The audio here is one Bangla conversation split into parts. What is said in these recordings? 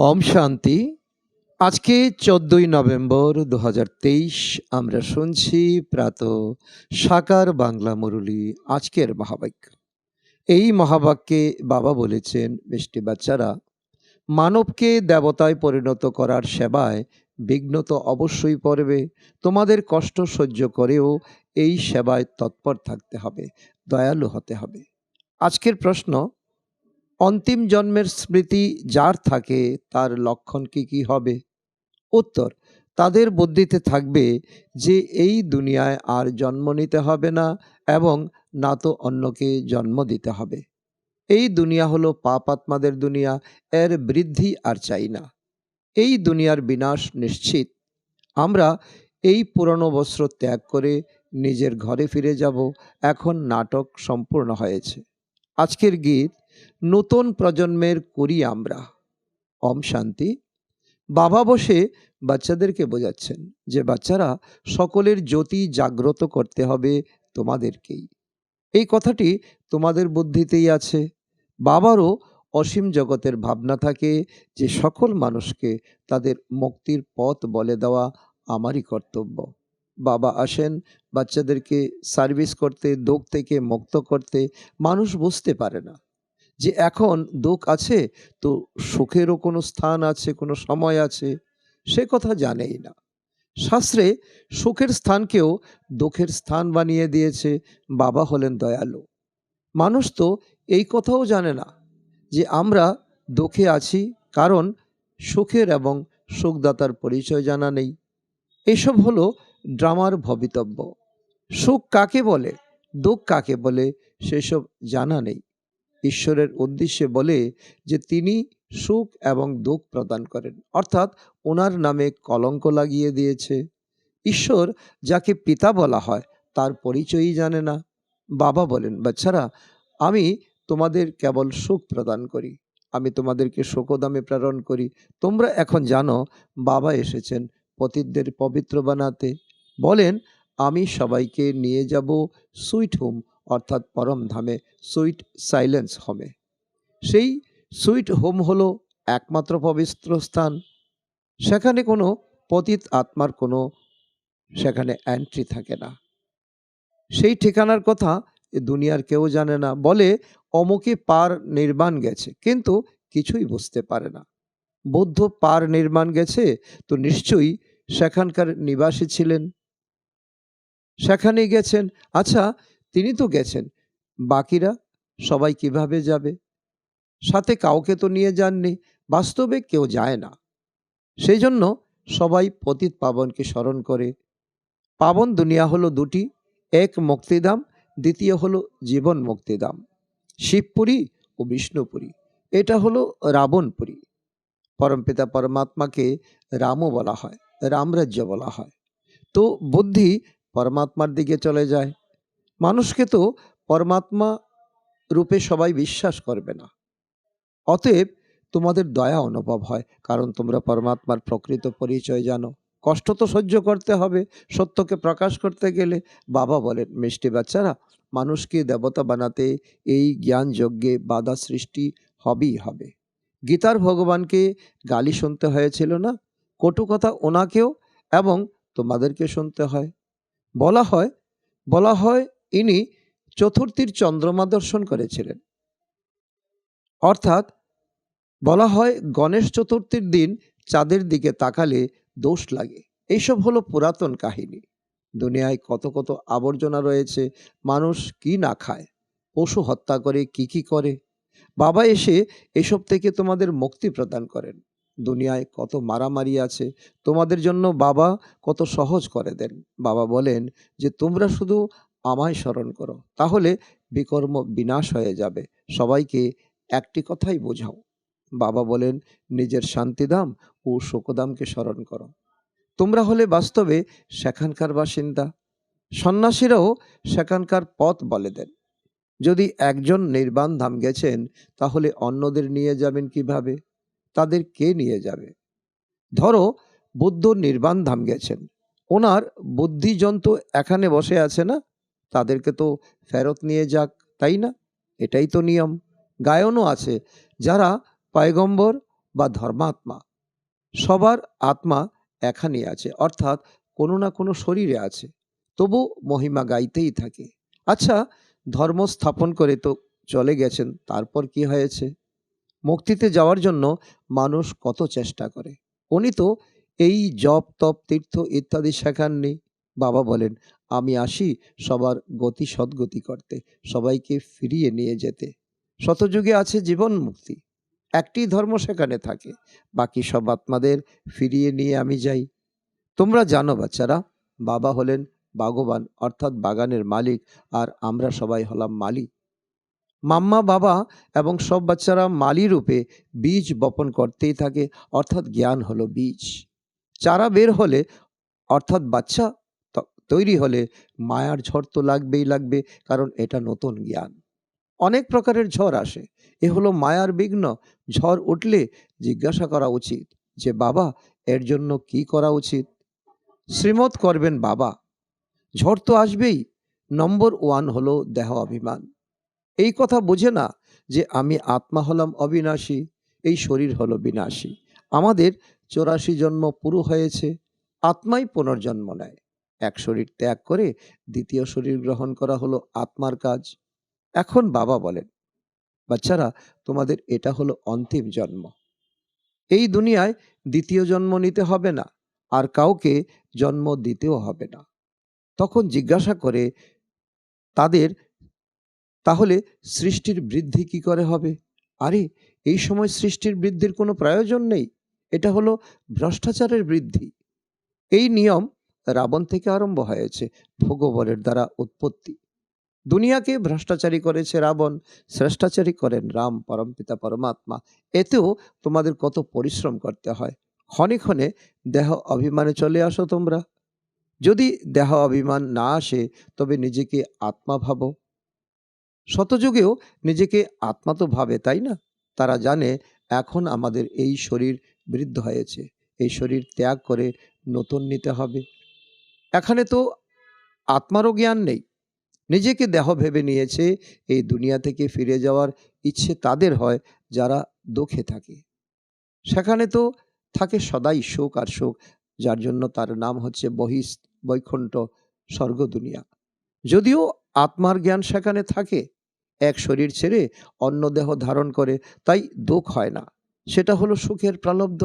ওম শান্তি। আজকে 14ই নভেম্বর 2023 আমরা শুনছি প্রাত সাকার বাংলা মুরলী। আজকের মহাবাক্য, এই মহাবাক্যে বাবা বলেছেন, মিষ্টি বাচ্চারা, মানবকে দেবতায় পরিণত করার সেবায় বিঘ্ন তো অবশ্যই পড়বে। তোমাদের কষ্ট সহ্য করেও এই সেবায় তৎপর থাকতে হবে, দয়ালু হতে হবে। আজকের প্রশ্ন, অন্তিম জন্মের স্মৃতি যার থাকে তার লক্ষণ কি হবে? উত্তর, তাদের বুদ্ধিতে থাকবে যে এই দুনিয়ায় আর জন্ম নিতে হবে না এবং না তো অন্যকে জন্ম দিতে হবে। এই দুনিয়া হলো পাপ আত্মাদের দুনিয়া, এর বৃদ্ধি আর চাই না। এই দুনিয়ার বিনাশ নিশ্চিত। আমরা এই পুরনো বস্ত্র ত্যাগ করে নিজের ঘরে ফিরে যাব। এখন নাটক সম্পূর্ণ হয়েছে। আজকের গীত, নতুন প্রজন্মের করি আমরা। ওম শান্তি। বাবা বসে বাচ্চাদেরকে বোঝাচ্ছেন যে বাচ্চারা, সকলের জ্যোতি জাগ্রত করতে হবে তোমাদেরকেই। এই কথাটি তোমাদের বুদ্ধিতেই আছে। বাবারও অসীম জগতের ভাবনা থাকে যে সকল মানুষকে তাদের মুক্তির পথ বলে দেওয়া আমারই কর্তব্য। বাবা আসেন বাচ্চাদেরকে সার্ভিস করতে, দুঃখ থেকে মুক্ত করতে। মানুষ বুঝতে পারে না যে এখন দুঃখ আছে তো সুখেরও কোনো স্থান আছে, কোনো সময় আছে, সে কথা জানেই না। শাস্ত্রে সুখের স্থানকেও দুঃখের স্থান বানিয়ে দিয়েছে। বাবা হলেন দয়ালু। মানুষ তো এই কথাও জানে না যে আমরা দুঃখে আছি, কারণ সুখের এবং সুখদাতার পরিচয় জানা নেই। এসব হলো ড্রামার ভবিতব্য। সুখ কাকে বলে, দুঃখ কাকে বলে, সেসব জানা নেই। ঈশ্বরের উদ্দেশ্যে বলে যে তিনি সুখ এবং দুঃখ প্রদান করেন, অর্থাৎ ওনার নামে কলঙ্ক লাগিয়ে দিয়েছে। ঈশ্বর যাকে পিতা বলা হয় তার পরিচয়ই জানে না। বাবা বলেন, বাচ্চারা, আমি তোমাদের কেবল সুখ প্রদান করি, আমি তোমাদেরকে শোকদামে প্রেরণ করি। তোমরা এখন জানো বাবা এসেছেন পতিতদের পবিত্র বানাতে। বলেন, আমি সবাইকে নিয়ে যাব সুইট হোম, অর্থাৎ পরম ধামে, সুইট সাইলেন্স হোমে। সেই সুইট হোম হলো একমাত্র পবিত্র স্থান। সেখানে কোনো পতিত আত্মার কোনো সেখানে এন্ট্রি থাকে না। সেই ঠিকানার কথা দুনিয়ার কেউ জানে না। বলে অমুকে পার নির্বাণ গেছে, কিন্তু কিছুই বুঝতে পারে না। বৌদ্ধ পার নির্মাণ গেছে তো নিশ্চয়ই সেখানকার নিবাসী ছিলেন, সেখানে গেছেন। আচ্ছা, তিনি তো গেছেন, বাকিরা সবাই কিভাবে যাবে? সাথে কাউকে তো নিয়ে যাননি। বাস্তবে কেউ যায় না। সেই জন্য সবাই পতিত পাবনকে স্মরণ করে। পাবন দুনিয়া হলো দুটি, এক মুক্তিধাম, দ্বিতীয় হলো জীবন মুক্তিধাম। শিবপুরী ও বিষ্ণুপুরী, এটা হলো রাবণপুরী। পরমপিতা পরমাত্মাকে রামও বলা হয়, রামরাজ্য বলা হয়। তো বুদ্ধি পরমাত্মার দিকে চলে যায়। মানুষকে তো পরমাত্মা রূপে সবাই বিশ্বাস করবে না। অতএব তোমাদের দয়া অনুভব হয়, কারণ তোমরা পরমাত্মার প্রকৃত পরিচয় জানো। কষ্ট তো সহ্য করতে হবে সত্যকে প্রকাশ করতে গেলে। বাবা বলেন, মিষ্টি বাচ্চারা, মানুষকে দেবতা বানাতে এই জ্ঞান যজ্ঞে বাধা সৃষ্টি হবেই হবে। গীতার ভগবানকে গালি শুনতে হয়েছিল না? কটু কথা ওনাকেও এবং তোমাদেরকে শুনতে হয়। বলা হয় ইনি চতুর্থীর চন্দ্রমা দর্শন করেছিলেন। অর্থাৎ বলা হয় গণেশ চতুর্থীর দিন চাঁদের দিকে তাকালে দোষ লাগে। এইসব হলো পুরাতন কাহিনী। দুনিয়ায় কত কত আবর্জনা রয়েছে। মানুষ কি না খায়, পশু হত্যা করে, কি করে। বাবা এসে এসব থেকে তোমাদের মুক্তি প্রদান করেন। দুনিয়ায় কত মারামারি আছে, তোমাদের জন্য বাবা কত সহজ করে দেন। বাবা বলেন যে তোমরা শুধু আমায় স্মরণ করো, তাহলে বিকর্ম বিনাশ হয়ে যাবে। সবাইকে একটি কথাই বোঝাও। বাবা বলেন, নিজের শান্তিধাম ও শোকধামকে স্মরণ করো। তোমরা হলে বাস্তবে সেখানকার বাসিন্দা। সন্ন্যাসীরাও সেখানকার পথ বলে দেন। যদি একজন নির্বাণ ধাম গেছেন, তাহলে অন্যদের নিয়ে যাবেন কিভাবে? তাদের কে নিয়ে যাবে? ধরো বুদ্ধ নির্বাণ ধাম গেছেন, ওনার বুদ্ধিজন তো এখানে বসে আছে না? তাদেরকে তো ফেরত নিয়ে যাক, তাই না? এটাই তো নিয়ম। গায়নও আছে, যারা পয়গম্বর বা ধর্মাত্মা, সবার আত্মা এখানেই আছে, অর্থাৎ কোনো না কোনো শরীরে আছে, তবু মহিমা গাইতেই থাকে। আচ্ছা, ধর্ম স্থাপন করে তো চলে গেছেন, তারপর কি হয়েছে? মুক্তিতে যাওয়ার জন্য মানুষ কত চেষ্টা করে। উনি তো এই জপ তপ তীর্থ ইত্যাদি শেখাননি। বাবা বলেন, আমি আসি সবার গতি সদ্গতি করতে, সবাইকে ফিরিয়ে নিয়ে যেতে। শতযুগে আছে জীবন মুক্তি, একটি ধর্ম সেখানে থাকে, বাকি সব আত্মাদের ফিরিয়ে নিয়ে আমি যাই। তোমরা জানো বাচ্চারা, বাবা হলেন বাগবান, অর্থাৎ বাগানের মালিক, আর আমরা সবাই হলাম মালি। মাম্মা বাবা এবং সব বাচ্চারা মালি রূপে বীজ বপন করতেই থাকে, অর্থাৎ জ্ঞান হলো বীজ। চারা বের হলে, অর্থাৎ বাচ্চা তৈরি হলে, মায়ার ঝড় তো লাগবেই লাগবে, কারণ এটা নতুন জ্ঞান। অনেক প্রকারের ঝড় আসে, এ হলো মায়ার বিঘ্ন। ঝড় উঠলে জিজ্ঞাসা করা উচিত যে বাবা, এর জন্য কি করা উচিত? শ্রীমত করবেন বাবা। ঝড় তো আসবেই। নম্বর 1 হলো দেহ অভিমান। এই কথা বোঝে না যে আমি আত্মা হলাম অবিনাশী, এই শরীর হলো বিনাশী। আমাদের 84 জন্ম পুরো হয়েছে, আত্মাই পুনর্জন্ম নেয়। এক শরীর ত্যাগ করে দ্বিতীয় শরীর গ্রহণ করা হলো আত্মার কাজ। এখন বাবা বলেন, বাচ্চারা, তোমাদের এটা হলো অন্তিম জন্ম। এই দুনিয়ায় দ্বিতীয় জন্ম নিতে হবে না, আর কাউকে জন্ম দিতেও হবে না। তখন জিজ্ঞাসা করে তাদের, তাহলে সৃষ্টির বৃদ্ধি কি করে হবে? আরে, এই সময় সৃষ্টির বৃদ্ধির কোনো প্রয়োজন নেই, এটা হলো ভ্রষ্টাচারের বৃদ্ধি। এই নিয়ম রাবণ থেকে আরম্ভ হয়েছে, ভোগবলের দ্বারা উৎপত্তি। দুনিয়াকে ভ্রষ্টাচারী করেছে রাবণ, শ্রেষ্টাচারী করেন রাম, পরমপিতা পরমাত্মা। এতেও তোমাদের কত পরিশ্রম করতে হয়। ক্ষণে ক্ষণে দেহ অভিমানে চলে আসো তোমরা। যদি দেহ অভিমান না আসে, তবে নিজেকে আত্মা ভাবো। শতযুগেও নিজেকে আত্মা তো ভাবে, তাই না? তারা জানে এখন আমাদের এই শরীর বৃদ্ধ হয়েছে, এই শরীর ত্যাগ করে নতুন নিতে হবে। এখানে তো আত্মারও জ্ঞান নেই, নিজেকে দেহ ভেবে নিয়েছে। এই দুনিয়া থেকে ফিরে যাওয়ার ইচ্ছে তাদের হয় যারা দুঃখে থাকে। সেখানে তো থাকে সদাই শোক আর শোক, যার জন্য তার নাম হচ্ছে বৈকুণ্ঠ, স্বর্গ দুনিয়া। যদিও আত্মার জ্ঞান সেখানে থাকে, এক শরীর ছেড়ে অন্য দেহ ধারণ করে, তাই দুঃখ হয় না। সেটা হলো সুখের প্রালব্ধ।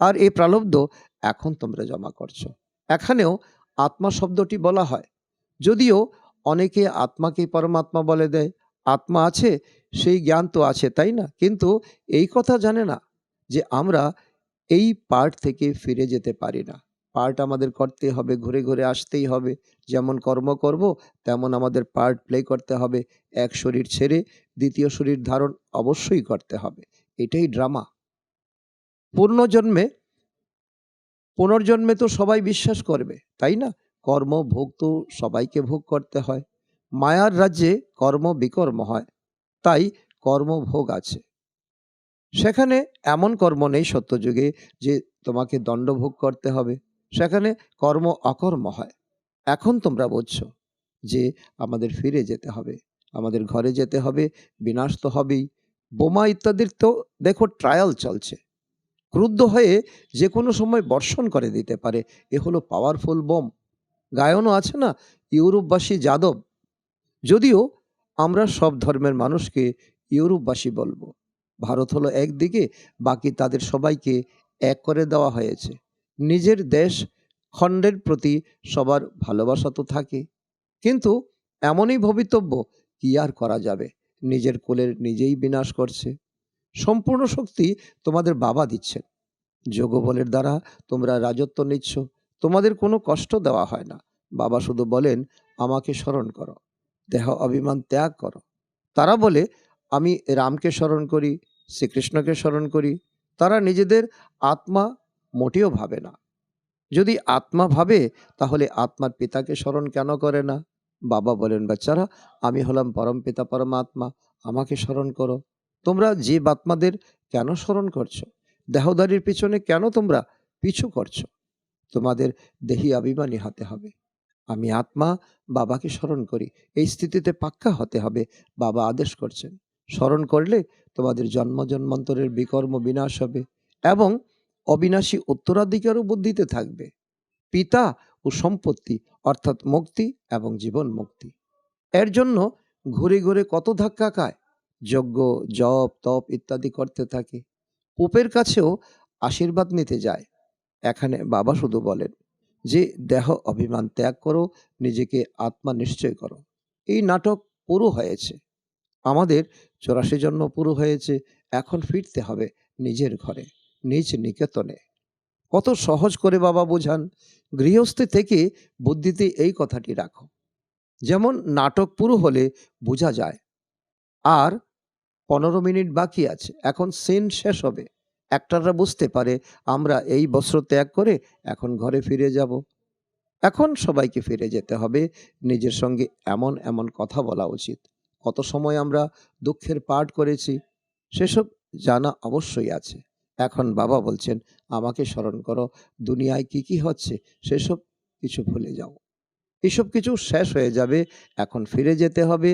আর এই প্রালব্ধ এখন তোমরা জমা করছো। এখানেও আত্মা শব্দটি বলা হয়, যদিও অনেকে আত্মাকে পরমাত্মা বলে দেয়। আত্মা আছে, সেই জ্ঞান তো আছে, তাই না? কিন্তু এই কথা জানে না যে আমরা এই পার্ট থেকে ফিরে যেতে পারি না। পার্ট আমাদের করতে হবে, ঘুরে ঘুরে আসতেই হবে। যেমন কর্ম করব, তেমন আমাদের পার্ট প্লে করতে হবে। এক শরীর ছেড়ে দ্বিতীয় শরীর ধারণ অবশ্যই করতে হবে। এটাই ড্রামা। পূর্ণজন্মে পুনর্জন্মে তো সবাই বিশ্বাস করবে, তাই না? কর্ম ভোগ তো সবাইকে ভোগ করতে হয়। মায়ার রাজ্যে কর্ম বিকর্ম হয়, তাই কর্মভোগ আছে। সেখানে এমন কর্ম নেই সত্যযুগে যে তোমাকে দণ্ডভোগ করতে হবে। সেখানে কর্ম অকর্ম হয়। এখন তোমরা বুঝছো যে আমাদের ফিরে যেতে হবে, আমাদের ঘরে যেতে হবে, বিনাশ তো হবেই। বোমা ইত্যাদির তো দেখো ট্রায়াল চলছে। ক্রুদ্ধ হয়ে যে কোনো সময় বর্ষণ করে দিতে পারে, এ হলো পাওয়ারফুল বোম। গায়নও আছে না, ইউরোপবাসী যাদব। যদিও আমরা সব ধর্মের মানুষকে ইউরোপবাসী বলবো। ভারত হলো একদিকে, বাকি তাদের সবাইকে এক করে দেওয়া হয়েছে। নিজের দেশ খণ্ডের প্রতি সবার ভালোবাসা তো থাকে, কিন্তু এমনই ভবিতব্য, কি আর করা যাবে? নিজের কোলের নিজেই বিনাশ করছে। সম্পূর্ণ শক্তি তোমাদের বাবা দিচ্ছেন। যোগবলের দ্বারা তোমরা রাজত্ব নিচ্ছ, তোমাদের কোনো কষ্ট দেওয়া হয় না। বাবা শুধু বলেন, আমাকে স্মরণ করো, দেহ অভিমান ত্যাগ করো। তারা বলে, আমি রামকে স্মরণ করি, শ্রীকৃষ্ণকে স্মরণ করি। তারা নিজেদের আত্মা মোটেও ভাবে না। যদি আত্মা ভাবে, তাহলে আত্মার পিতাকে স্মরণ কেন করে না? বাবা বলেন, বাচ্চারা, আমি হলাম পরম পিতা পরমাত্মা, আমাকে স্মরণ করো। তোমরা জীবাত্মাদের কেন স্মরণ করছো? দেহদারির পিছনে কেন তোমরা পিছু করছো? তোমাদের দেহি অভিমানী হতে হবে। আমি আত্মা, বাবাকে স্মরণ করি, এই স্থিতিতে পাক্কা হতে হবে। বাবা আদেশ করছেন, স্মরণ করলে তোমাদের জন্ম জন্মান্তরের বিকর্ম বিনাশ হবে এবং অবিনাশী উত্তরাধিকারও বুদ্ধিতে থাকবে, পিতা ও সম্পত্তি অর্থাৎ মুক্তি এবং জীবন মুক্তি। এর জন্য ঘুরে ঘুরে কত ধাক্কা খায়, যজ্ঞ জপ তপ ইত্যাদি করতে থাকে, পোপের কাছেও আশীর্বাদ নিতে যায়। এখানে বাবা শুধু বলেন যে দেহ অভিমান ত্যাগ করো, নিজেকে আত্মা নিশ্চয় করো। এই নাটক পুরো হয়েছে, আমাদের 84 জন্ম পুরো হয়েছে, এখন ফিরতে হবে নিজের ঘরে, নিজ নিকেতনে। কত সহজ করে বাবা বোঝান, গৃহস্থে থেকে বুদ্ধিতে এই কথাটি রাখো। যেমন নাটক পুরো হলে বোঝা যায় আর 15 মিনিট বাকি আছে, এখন সিন শেষ হবে, একটারা বুঝতে পারে আমরা এই বস্ত্র ত্যাগ করে এখন ঘরে ফিরে যাব। এখন সবাইকে ফিরে যেতে হবে, নিজের সঙ্গে এমন এমন কথা বলা উচিত। কত সময় আমরা দুঃখের পাঠ করেছি, সেসব জানা অবশ্যই আছে। এখন বাবা বলছেন আমাকে স্মরণ করো, দুনিয়ায় কি কি হচ্ছে সেসব কিছু ভুলে যাও, এসব কিছু শেষ হয়ে যাবে, এখন ফিরে যেতে হবে।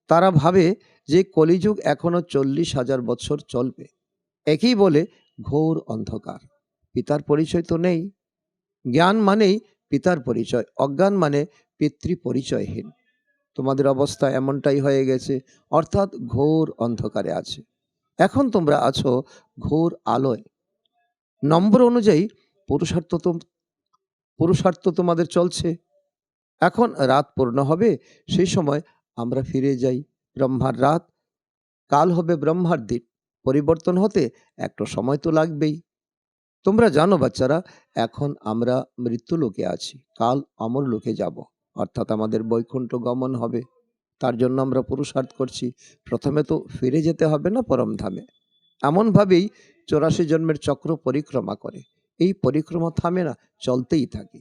তারা ভাবে যে কলিযুগ এখনো 40,000 বছর চলবে, একই বলে ঘোর অন্ধকার, পিতার পরিচয় তো নেই। জ্ঞান মানেই পিতার পরিচয়, অজ্ঞান মানে পিতৃ পরিচয়হীন। তোমাদের অবস্থা এমনটাই হয়ে গেছে, অর্থাৎ ঘোর অন্ধকারে আছে। এখন তোমরা আছো ঘোর আলোয়। নম্বর অনুযায়ী পুরুষার্থ পুরুষার্থ তোমাদের চলছে। এখন রাত পূর্ণ হবে, সেই সময় আমরা ফিরে যাই। ব্রহ্মার রাত, কাল হবে ব্রহ্মার দিন, পরিবর্তন হতে একটু সময় তো লাগবেই। তোমরা জানো বাচ্চারা, এখন আমরা মৃত্যু লোকে আছি, কাল অমর লোকে যাব, অর্থাৎ আমাদের বৈকুণ্ঠ গমন হবে। তার জন্য আমরা পুরুষার্থ করছি। প্রথমে তো ফিরে যেতে হবে না পরমধামে, এমনভাবেই 84 জন্মের চক্র পরিক্রমা করে। এই পরিক্রমা থামে না, চলতেই থাকে।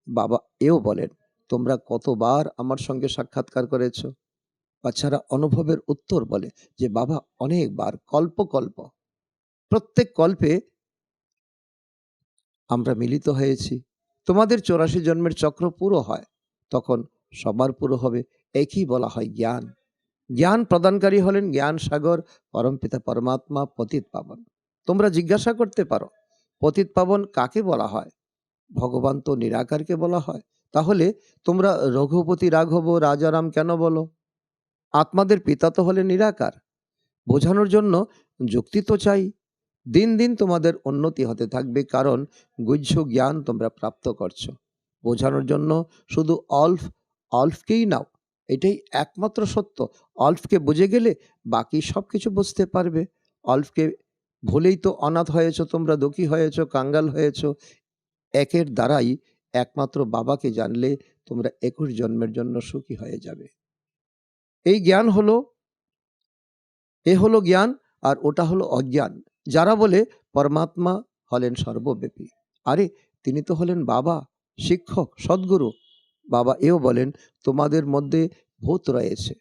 বাবা এও বলেন তোমরা কতবার আমার সঙ্গে সাক্ষাৎকার করেছ। বাচ্চারা অনুভবের উত্তর বলে যে বাবা অনেকবার, কল্প কল্প, প্রত্যেক কল্পে আমরা মিলিত হয়েছি। তোমাদের 84 জন্মের চক্র পুরো হয়, তখন সবার পুরো হবে। একই বলা হয় জ্ঞান। জ্ঞান প্রদানকারী হলেন জ্ঞান সাগর পরমপিতা পরমাত্মা পতিত পাবন। তোমরা জিজ্ঞাসা করতে পারো পতিত পাবন কাকে বলা হয়? ভগবান তো নিরাকারকে বলা হয়, তাহলে তোমরা রঘুপতি রাঘব রাজারাম কেন বলো? আত্মাদের পিতা তো হলে নিরাকার। বোঝানোর জন্য যুক্তি তো চাই। দিন দিন তোমাদের উন্নতি হতে থাকবে, কারণ গুহ্য জ্ঞান তোমরা প্রাপ্ত করছো। বোঝানোর জন্য শুধু অল্পকেই নাও, এটাই একমাত্র সত্য। অল্পকে বুঝে গেলে বাকি সব কিছু বুঝতে পারবে। অল্পকে ভুলেই তো অনাথ হয়েছ তোমরা, দুঃখী হয়েছ, কাঙ্গাল হয়েছ। একের দ্বারাই একমাত্র বাবাকে জানলে তোমরা 21 জন্মের জন্য সুখী হয়ে যাবে। এই জ্ঞান হলো, এ হলো জ্ঞান, আর ওটা হলো অজ্ঞান। যারা বলে পরমাত্মা হলেন সর্বব্যাপী, আরে তিনি তো হলেন বাবা, শিক্ষক, সদ্গুরু। বাবা এও বলেন তোমাদের মধ্যে ভূত রয়েছে,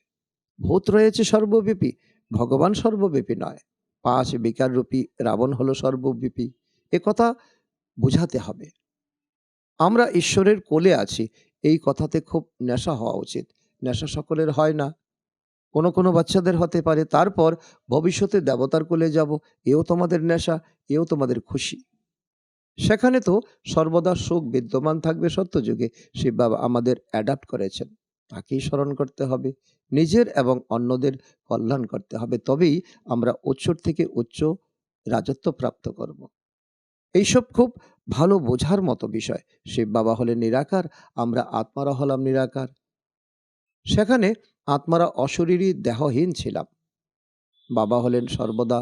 ভূত রয়েছে সর্বব্যাপী, ভগবান সর্বব্যাপী নয়। 5 বিকার রূপী রাবণ হলো সর্বব্যাপী, এ কথা বুঝাতে হবে। আমরা ঈশ্বরের কোলে আছি, এই কথাতে খুব নেশা হওয়া উচিত। নেশা সকলের হয় না, কোনো কোনো বাচ্চাদের হতে পারে। তারপর ভবিষ্যতে দেবতার কোলে যাব, এও তোমাদের নেশা, এও তোমাদের খুশি। সেখানে তো সর্বদা সুখ বিদ্যমান থাকবে। সত্যযুগে শিব বাবা আমাদের অ্যাডাপ্ট করেছেন, তাকেই স্মরণ করতে হবে, নিজের এবং অন্যদের কল্যাণ করতে হবে, তবেই আমরা উচ্চ থেকে উচ্চ রাজত্ব প্রাপ্ত করব। এইসব খুব ভালো বোঝার মতো বিষয়। শিব বাবা হলেন নিরাকার, আমরা আত্মারা হলাম নিরাকার। সেখানে আত্মারা অশরীরী দেহহীন ছিলাম, বাবা হলেন সর্বদা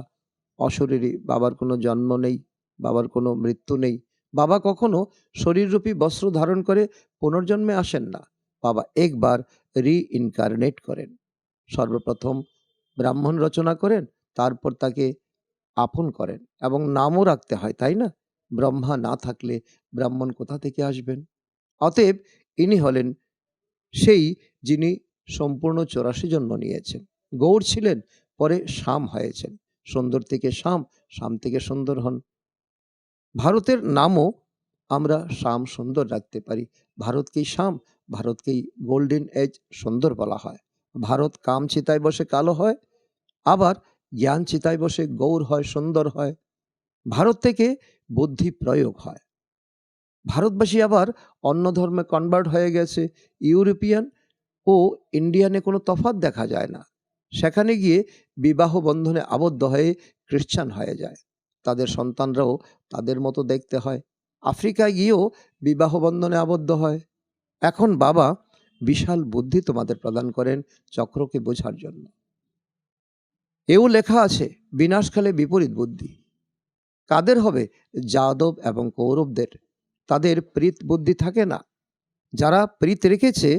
অশরীরী। বাবার কোনো জন্ম নেই, বাবার কোনো মৃত্যু নেই। বাবা কখনো শরীররূপী বস্ত্র ধারণ করে পুনর্জন্মে আসেন না। বাবা একবার রিইনকার্নেট করেন। সর্বপ্রথম ব্রাহ্মণ রচনা করেন, তারপর তাকে আপন করেন এবং নামও রাখতে হয়, তাই না? ব্রহ্মা না থাকলে ব্রাহ্মণ কোথা থেকে আসবেন? অতএব ইনি হলেন সেই যিনি সম্পূর্ণ 84 জন্ম নিয়েছেন। গৌড় ছিলেন, পরে শ্যাম হয়েছেন, সুন্দর থেকে শ্যাম, শ্যাম থেকে সুন্দর হন। ভারতের নামও আমরা শ্যাম সুন্দর রাখতে পারি। ভারতকেই শ্যাম, ভারতকেই গোল্ডেন এজ সুন্দর বলা হয়। ভারত কাম চিতায় বসে কালো হয়, আবার জ্ঞান চিতায় বসে গৌর হয়, সুন্দর হয়। ভারত থেকে বুদ্ধি প্রয়োগ হয়। ভারতবাসী আবার অন্য ধর্মে কনভার্ট হয়ে গেছে। ইউরোপিয়ান ও ইন্ডিয়ানে কোনো তফাৎ দেখা যায় না। সেখানে গিয়ে বিবাহ বন্ধনে আবদ্ধ হয়ে খ্রিস্টান হয়ে যায়। তাদের সন্তানরাও তাদের মতো দেখতে হয়। আফ্রিকায় গিয়েও বিবাহ বন্ধনে আবদ্ধ হয়। এখন বাবা বিশাল বুদ্ধি তোমাদের প্রদান করেন চক্রকে বোঝার জন্য। এও লেখা আছে বিনাশকালে বিপরীত বুদ্ধি কাদের হবে? যাদব এবং কৌরবদের। তাদের প্রীত বুদ্ধি থাকে না। যারা প্রীত রেখেছে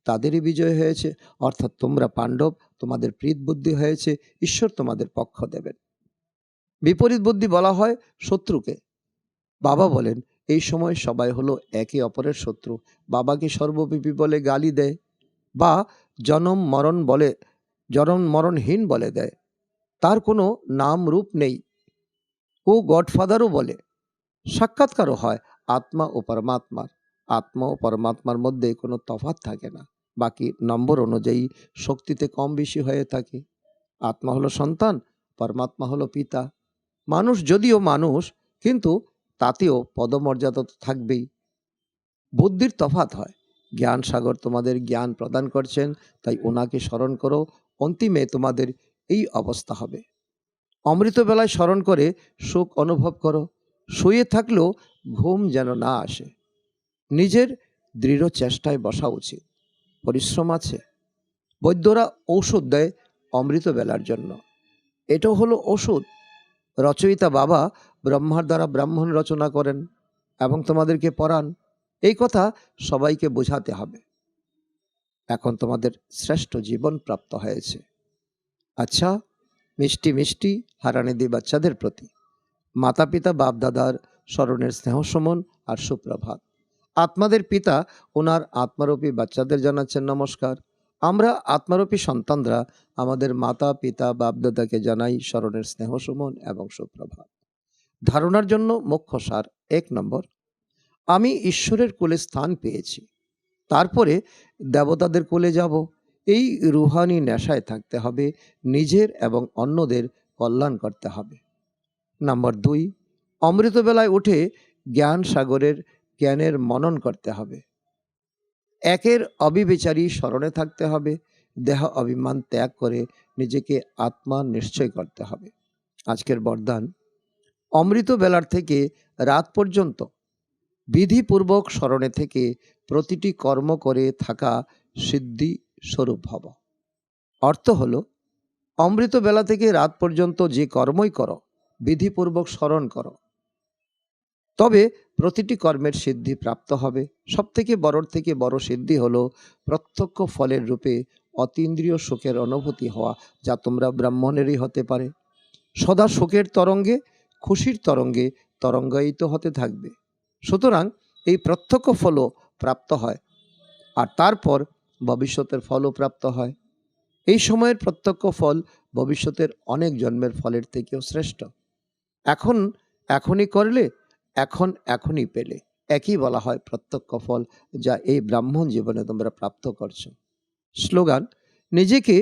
তাদেরই বিজয় হয়েছে। অর্থাৎ তোমরা পাণ্ডব, তোমাদের প্রীত বুদ্ধি হয়েছে, ঈশ্বর তোমাদের পক্ষ দেবেন। বিপরীত বুদ্ধি বলা হয় শত্রুকে। বাবা বলেন এই সময় সবাই হলো একে অপরের শত্রু। বাবাকে সর্বব্যাপী বলে গালি দেয়, বা জনম মরণহীন বলে দেয়। তার কোনো নাম রূপ নেই। ও গডফাদারও বলে। সাক্ষাৎকারও হয় আত্মা ও পরমাত্মার। আত্মা ও পরমাত্মার মধ্যে কোনো তফাৎ থাকে না। বাকি নম্বর অনুযায়ী শক্তিতে কম বেশি হয়ে থাকে। আত্মা হলো সন্তান, পরমাত্মা হলো পিতা। মানুষ যদিও মানুষ, কিন্তু তাতেও পদমর্যাদা তো থাকবেই। বুদ্ধির তফাৎ হয়। জ্ঞান সাগর তোমাদের জ্ঞান প্রদান করছেন, তাই ওনাকে স্মরণ করো। অন্তিমে তোমাদের এই অবস্থা হবে। অমৃতবেলায় স্মরণ করে সুখ অনুভব করো। শুয়ে থাকলেও ঘুম যেন না আসে। নিজের দৃঢ় চেষ্টায় বসা উচিত। পরিশ্রম আছে। বৈদ্যরা ঔষধ দেয় অমৃতবেলার জন্য। এটাও হলো ওষুধ। রচয়িতা বাবা ব্রহ্মার দ্বারা ব্রাহ্মণ রচনা করেন এবং তোমাদেরকে পড়ান। এই কথা সবাইকে বোঝাতে হবে। এখন তোমাদের শ্রেষ্ঠ জীবন প্রাপ্ত হয়েছে। আচ্ছা, মিষ্টি মিষ্টি হারানিদি বাচ্চাদের প্রতি মাতা পিতা বাপ দাদার স্মরণের স্নেহ সুমন আর সুপ্রভাত। আত্মাদের পিতা ওনার আত্মারূপী বাচ্চাদের জানাচ্ছেন নমস্কার। আমরা আত্মারূপী সন্তানরা আমাদের মাতা পিতা বাপ দাদাকে জানাই স্মরণের স্নেহ সুমন এবং সুপ্রভাত। ধারণার জন্য মুখ্য সার: 1 নম্বর, আমি ঈশ্বরের কোলে স্থান পেয়েছি, তারপরে দেবতাদের কোলে যাব। এই রুহানি নেশায় থাকতে হবে। নিজের এবং অন্যদের কল্যাণ করতে হবে। নাম্বার 2, অমৃতবেলায় উঠে জ্ঞান সাগরের জ্ঞানের মনন করতে হবে। একের অবিবেচারী স্মরণে থাকতে হবে। দেহ অভিমান ত্যাগ করে নিজেকে আত্মা নিশ্চয় করতে হবে। আজকের বরদান: অমৃত বেলার থেকে রাত পর্যন্ত বিধিপূর্বক স্মরণে থেকে প্রতিটি কর্ম করে থাকা সিদ্ধি স্বরূপ ভব। অর্থ হলো অমৃত বেলা থেকে রাত পর্যন্ত যে কর্মই করো বিধিপূর্বক স্মরণ করো, তবে প্রতিটি কর্মের সিদ্ধি প্রাপ্ত হবে। সব থেকে বড় সিদ্ধি হলো প্রত্যক্ষ ফলের রূপে অতীন্দ্রিয় সুখের অনুভূতি হওয়া, যা তোমরা ব্রাহ্মণেরই হতে পারে। সদা সুখের তরঙ্গে, খুশির তরঙ্গে তরঙ্গায়িত হতে থাকবে। সুতরাং এই প্রত্যক্ষ ফলও প্রাপ্ত হয়, আর তারপর ভবিষ্যতের ফলও প্রাপ্ত হয়। এই সময়ের প্রত্যক্ষ ফল ভবিষ্যতের অনেক জন্মের ফলের থেকেও শ্রেষ্ঠ। এখনই করলে এখনই পেলে, একই বলা হয় প্রত্যক্ষ ফল, যা এই ব্রাহ্মণ জীবনে তোমরা প্রাপ্ত করছো। স্লোগান: নিজেকে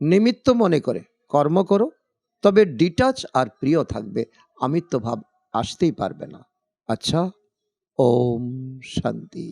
নিমিত্ত মনে করে কর্ম করো, তবে ডিটাচ আর প্রিয় থাকবে। আমিত্ব ভাব আসতেই পারবে না। আচ্ছা, ওম শান্তি।